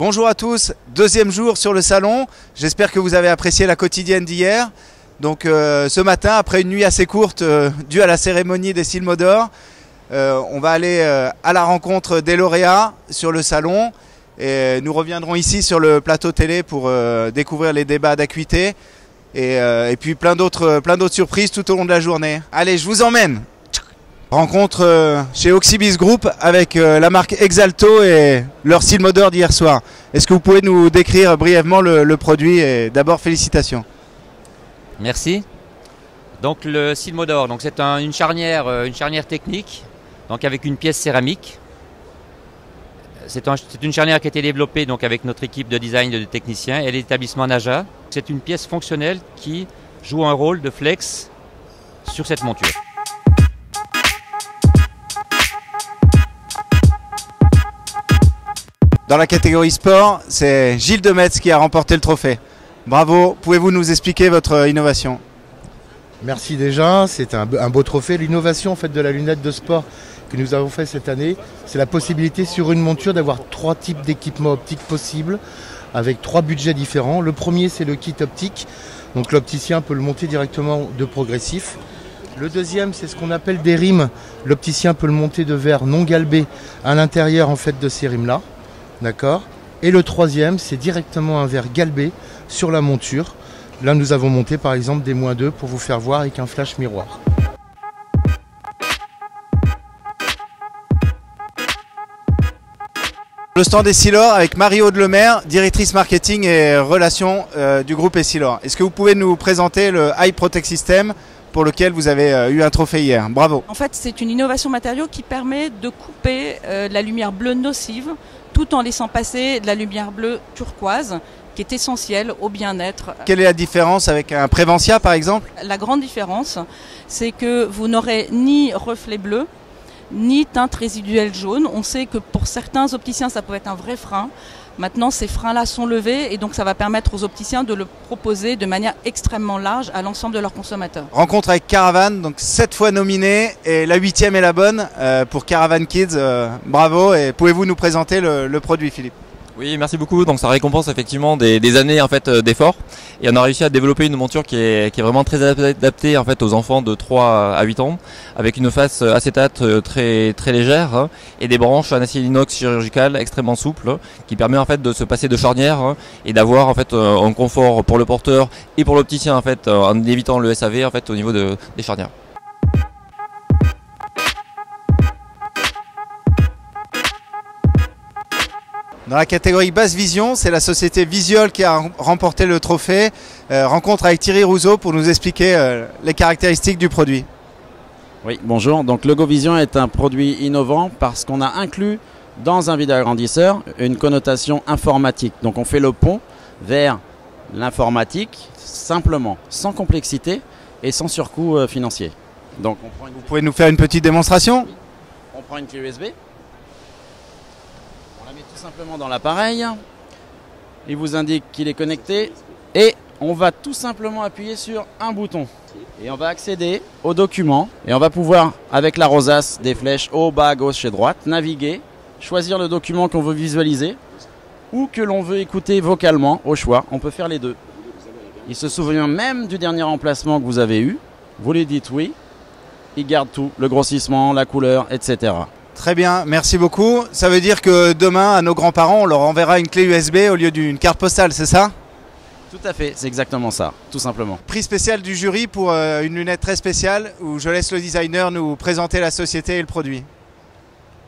Bonjour à tous, deuxième jour sur le salon. J'espère que vous avez apprécié la quotidienne d'hier. Donc ce matin, après une nuit assez courte due à la cérémonie des Silmodor, on va aller à la rencontre des lauréats sur le salon. Et nous reviendrons ici sur le plateau télé pour découvrir les débats d'acuité et puis plein d'autres surprises tout au long de la journée. Allez, je vous emmène. Rencontre chez Oxybis Group avec la marque Exalto et leur Silmodor d'hier soir. Est-ce que vous pouvez nous décrire brièvement le produit et d'abord félicitations. Merci. Donc le Silmodor, donc c'est une charnière technique, donc avec une pièce céramique. C'est une charnière qui a été développée donc avec notre équipe de design de techniciens et l'établissement Naja. C'est une pièce fonctionnelle qui joue un rôle de flex sur cette monture. Dans la catégorie sport, c'est Gilles Demetz qui a remporté le trophée. Bravo, pouvez-vous nous expliquer votre innovation? Merci déjà, c'est un beau trophée. L'innovation en fait, de la lunette de sport que nous avons fait cette année, c'est la possibilité sur une monture d'avoir 3 types d'équipements optiques possibles avec 3 budgets différents. Le premier, c'est le kit optique, donc l'opticien peut le monter directement de progressif. Le deuxième, c'est ce qu'on appelle des rimes. L'opticien peut le monter de verre non galbé à l'intérieur en fait, de ces rimes-là. D'accord. Et le troisième, c'est directement un verre galbé sur la monture. Là, nous avons monté par exemple des -2 pour vous faire voir avec un flash miroir. Le stand Essilor avec Marie-Aude Lemaire, directrice marketing et relations du groupe Essilor. Est-ce que vous pouvez nous présenter le Eye Protect System pour lequel vous avez eu un trophée hier? Bravo. En fait, c'est une innovation matériau qui permet de couper la lumière bleue nocive tout en laissant passer de la lumière bleue turquoise qui est essentielle au bien-être. Quelle est la différence avec un Préventia par exemple? La grande différence, c'est que vous n'aurez ni reflet bleu, ni teinte résiduelle jaune. On sait que pour certains opticiens, ça peut être un vrai frein. Maintenant, ces freins-là sont levés et donc ça va permettre aux opticiens de le proposer de manière extrêmement large à l'ensemble de leurs consommateurs. Rencontre avec Caravan, donc 7 fois nominé et la 8e est la bonne pour Caravan Kids. Bravo, et pouvez-vous nous présenter le produit, Philippe? Oui, merci beaucoup. Donc ça récompense effectivement des années en fait d'efforts et on a réussi à développer une monture qui est vraiment très adaptée en fait aux enfants de 3 à 8 ans avec une face acétate très légère et des branches en acier inox chirurgical extrêmement souples qui permet en fait de se passer de charnière et d'avoir en fait un confort pour le porteur et pour l'opticien en fait en évitant le SAV en fait au niveau des charnières. Dans la catégorie basse vision, c'est la société Visiol qui a remporté le trophée. Rencontre avec Thierry Rousseau pour nous expliquer les caractéristiques du produit. Oui, bonjour. Donc LogoVision est un produit innovant parce qu'on a inclus dans un vidéoagrandisseur une connotation informatique. Donc on fait le pont vers l'informatique simplement, sans complexité et sans surcoût financier. Donc vous pouvez nous faire une petite démonstration? Oui. On prend une clé USB. On la met tout simplement dans l'appareil. Il vous indique qu'il est connecté et on va tout simplement appuyer sur un bouton. Et on va accéder au document et on va pouvoir, avec la rosace des flèches haut, bas, gauche et droite, naviguer, choisir le document qu'on veut visualiser ou que l'on veut écouter vocalement au choix. On peut faire les deux. Il se souvient même du dernier emplacement que vous avez eu. Vous lui dites oui. Il garde tout, le grossissement, la couleur, etc. Très bien, merci beaucoup. Ça veut dire que demain, à nos grands-parents, on leur enverra une clé USB au lieu d'une carte postale, c'est ça? Tout à fait, c'est exactement ça, tout simplement. Prix spécial du jury pour une lunette très spéciale où je laisse le designer nous présenter la société et le produit.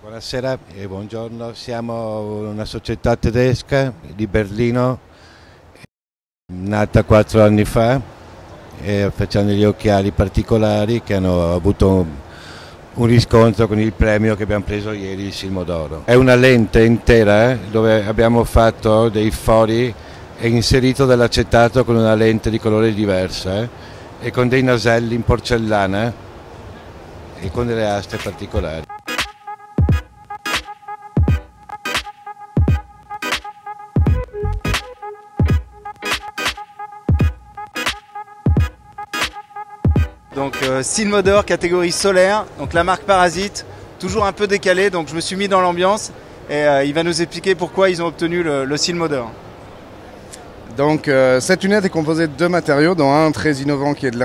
Buonasera e buongiorno, siamo una società tedesca di Berlino, nata 4 anni fa e facciamo degli occhiali particolari che hanno avuto un riscontro con il premio che abbiamo preso ieri, il Silmodoro. È una lente intera dove abbiamo fatto dei fori e inserito dell'acetato con una lente di colore diversa e con dei naselli in porcellana e con delle aste particolari. Donc Silmodor catégorie solaire, donc la marque Parasite, toujours un peu décalée, donc je me suis mis dans l'ambiance et il va nous expliquer pourquoi ils ont obtenu le Silmodor. Donc cette lunette est composée de deux matériaux, dont un très innovant qui est de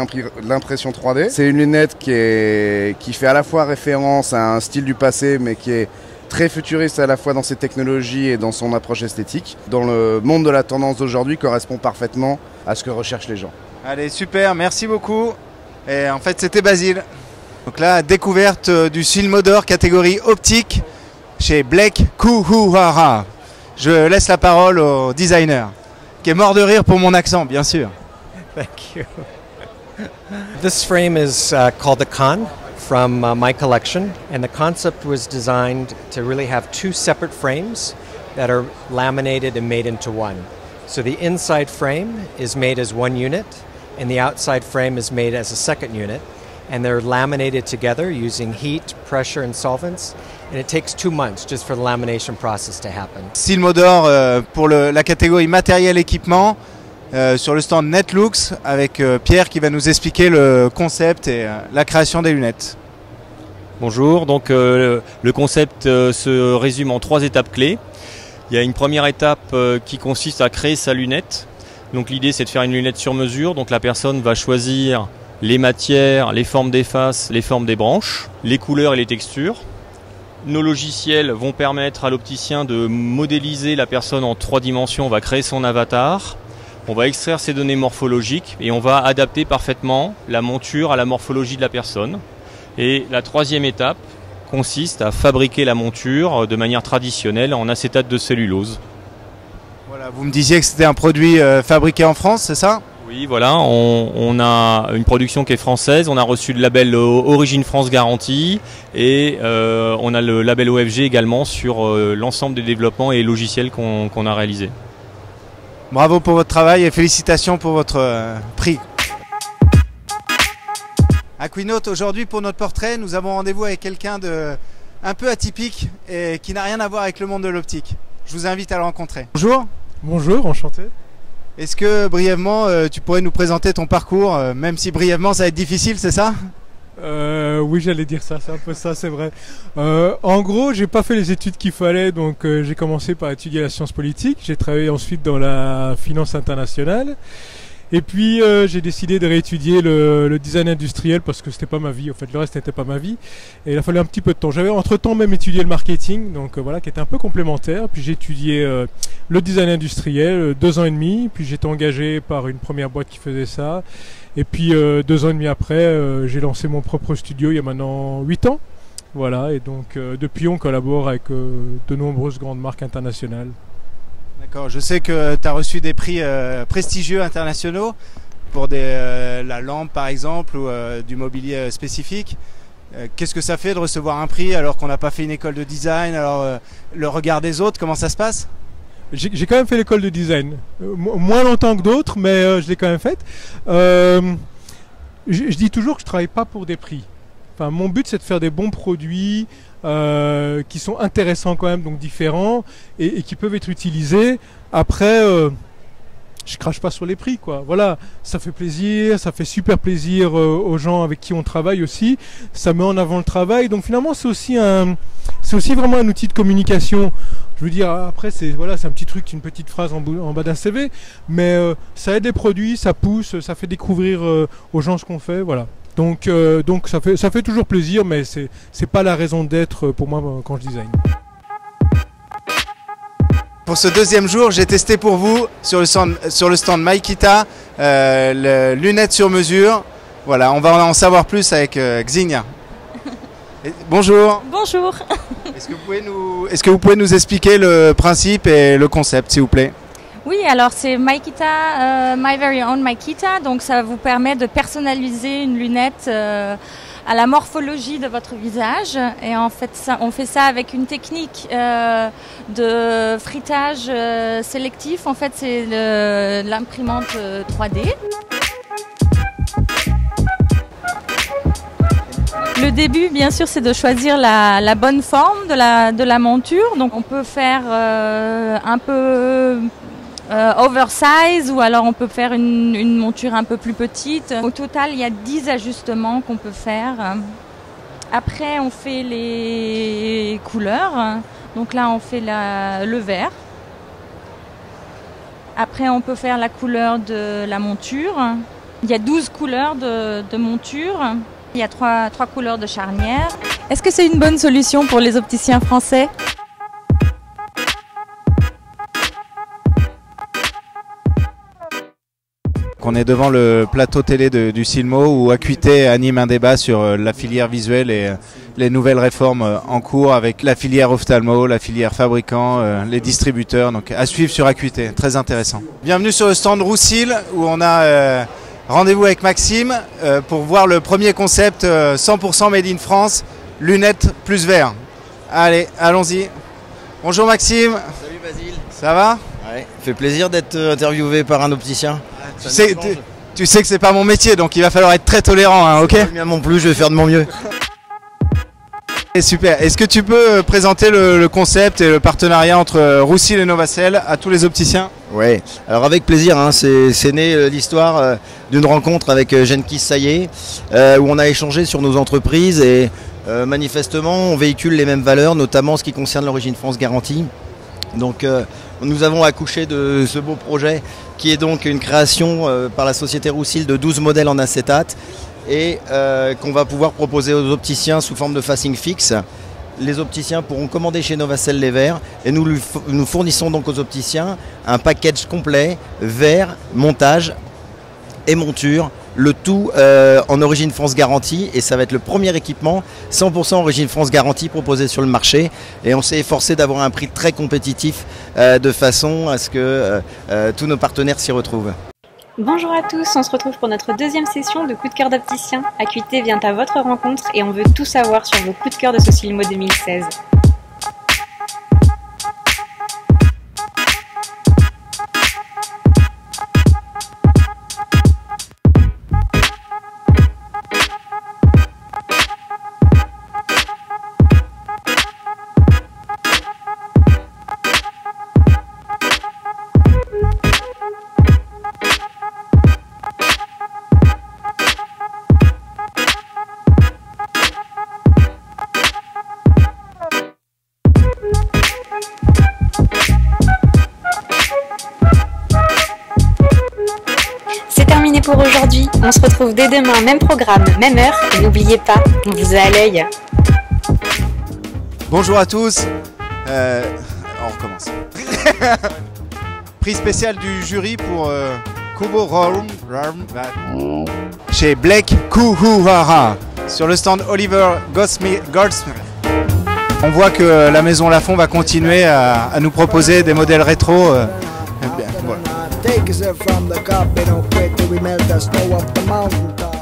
l'impression 3D. C'est une lunette qui fait à la fois référence à un style du passé, mais qui est très futuriste à la fois dans ses technologies et dans son approche esthétique. Dans le monde de la tendance d'aujourd'hui, correspond parfaitement à ce que recherchent les gens. Allez, super, merci beaucoup. Et en fait, c'était Basile. Donc là, découverte du Silmodor catégorie optique chez Blake Kuhuhara. Je laisse la parole au designer, qui est mort de rire pour mon accent, bien sûr. Thank you. This frame is called the Khan from my collection, and the concept was designed to really have two separate frames that are laminated and made into one. So the inside frame is made as one unit, and the outside frame is made as a second unit, and they're laminated together using heat, pressure, and solvents. And it takes 2 months just for the lamination process to happen. Silmodor pour la catégorie matériel équipement sur le stand Netlux avec Pierre qui va nous expliquer le concept et la création des lunettes. Bonjour, donc le concept se résume en 3 étapes clés. Il y a une première étape qui consiste à créer sa lunette. Donc l'idée c'est de faire une lunette sur mesure, donc la personne va choisir les matières, les formes des faces, les formes des branches, les couleurs et les textures. Nos logiciels vont permettre à l'opticien de modéliser la personne en 3 dimensions. On va créer son avatar, on va extraire ses données morphologiques et on va adapter parfaitement la monture à la morphologie de la personne. Et la 3e étape consiste à fabriquer la monture de manière traditionnelle en acétate de cellulose. Voilà, vous me disiez que c'était un produit fabriqué en France, c'est ça ? Oui, voilà, on a une production qui est française, on a reçu le label Origine France Garantie et on a le label OFG également sur l'ensemble des développements et logiciels qu'on a réalisés. Bravo pour votre travail et félicitations pour votre prix. À Quinote, aujourd'hui pour notre portrait, nous avons rendez-vous avec quelqu'un de un peu atypique et qui n'a rien à voir avec le monde de l'optique. Je vous invite à le rencontrer. Bonjour. Bonjour, enchanté. Est-ce que brièvement tu pourrais nous présenter ton parcours, même si brièvement ça va être difficile, c'est ça ? Oui, j'allais dire ça, c'est un peu ça, c'est vrai. En gros, j'ai pas fait les études qu'il fallait, donc j'ai commencé par étudier la science politique. J'ai travaillé ensuite dans la finance internationale. Et puis j'ai décidé de réétudier le design industriel parce que c'était pas ma vie, en fait le reste n'était pas ma vie et il a fallu un petit peu de temps. J'avais entre temps même étudié le marketing, donc voilà, qui était un peu complémentaire. Puis j'ai étudié le design industriel 2 ans et demi, puis j'ai été engagé par une première boîte qui faisait ça. Et puis 2 ans et demi après, j'ai lancé mon propre studio il y a maintenant 8 ans. Voilà, et donc depuis on collabore avec de nombreuses grandes marques internationales. D'accord, je sais que tu as reçu des prix prestigieux internationaux pour la lampe par exemple ou du mobilier spécifique. Qu'est-ce que ça fait de recevoir un prix alors qu'on n'a pas fait une école de design, alors le regard des autres, comment ça se passe ? J'ai quand même fait l'école de design, moins longtemps que d'autres, mais je l'ai quand même faite. Je dis toujours que je ne travaille pas pour des prix. Enfin, mon but c'est de faire des bons produits qui sont intéressants quand même, donc différents et qui peuvent être utilisés. Après, je crache pas sur les prix, quoi. Voilà, ça fait plaisir, ça fait super plaisir aux gens avec qui on travaille aussi. Ça met en avant le travail, donc finalement c'est aussi vraiment un outil de communication. Je veux dire, après c'est un petit truc, une petite phrase en bas d'un CV, mais ça aide les produits, ça pousse, ça fait découvrir aux gens ce qu'on fait, voilà. Donc ça fait toujours plaisir, mais c'est pas la raison d'être pour moi quand je design. Pour ce 2e jour, j'ai testé pour vous sur le stand Maikita les lunettes sur mesure. Voilà, on va en savoir plus avec Xenia. Bonjour. Bonjour. Est-ce que vous pouvez nous expliquer le principe et le concept, s'il vous plaît ? Oui, alors c'est Maikita, My Very Own Maikita, donc ça vous permet de personnaliser une lunette à la morphologie de votre visage. Et en fait, on fait ça avec une technique de frittage sélectif. En fait, c'est l'imprimante 3D. Le début, bien sûr, c'est de choisir la bonne forme de la monture. Donc, on peut faire un peu oversize ou alors on peut faire une monture un peu plus petite. Au total, il y a 10 ajustements qu'on peut faire. Après, on fait les couleurs Donc là, on fait le vert. Après, on peut faire la couleur de la monture. Il y a 12 couleurs de monture. Il y a 3 couleurs de charnière. Est-ce que c'est une bonne solution pour les opticiens français ? On est devant le plateau télé du Silmo où Acuité anime un débat sur la filière visuelle et les nouvelles réformes en cours avec la filière ophtalmo, la filière fabricant, les distributeurs. Donc à suivre sur Acuité, très intéressant. Bienvenue sur le stand Roussil où on a rendez-vous avec Maxime pour voir le premier concept 100% made in France, lunettes plus verre. Allez, allons-y. Bonjour Maxime. Salut Basile. Ça va ? Ouais, fait plaisir d'être interviewé par un opticien. Tu sais que c'est pas mon métier, donc il va falloir être très tolérant, hein, ok ? Pas le mien non plus, je vais faire de mon mieux. Et super. Est-ce que tu peux présenter le concept et le partenariat entre Roussil et Novacell à tous les opticiens ? Ouais, alors avec plaisir, hein, c'est né l'histoire d'une rencontre avec Genkis Sayé, où on a échangé sur nos entreprises et manifestement on véhicule les mêmes valeurs, notamment en ce qui concerne l'origine France garantie. Donc nous avons accouché de ce beau projet qui est donc une création par la société Roussil de 12 modèles en acétate et qu'on va pouvoir proposer aux opticiens sous forme de facing fixe. Les opticiens pourront commander chez Novacell les verres et nous fournissons donc aux opticiens un package complet, verre, montage et monture, le tout en origine France garantie et ça va être le premier équipement 100% origine France garantie proposé sur le marché et on s'est efforcé d'avoir un prix très compétitif de façon à ce que tous nos partenaires s'y retrouvent. Bonjour à tous, on se retrouve pour notre deuxième session de coup de cœur d'opticien. Acuité vient à votre rencontre et on veut tout savoir sur vos coups de cœur de ce Silmo 2016. Pour aujourd'hui, on se retrouve dès demain, même programme, même heure, et n'oubliez pas, on vous a à l'œil. Bonjour à tous, on recommence. Prix spécial du jury pour Kubo Round chez Blake Kuhuhara sur le stand Oliver Goldsmith. On voit que la maison Lafon va continuer à nous proposer des modèles rétro. Voilà. Take us from the cup, we don't quit till we melt the snow off the mountain top.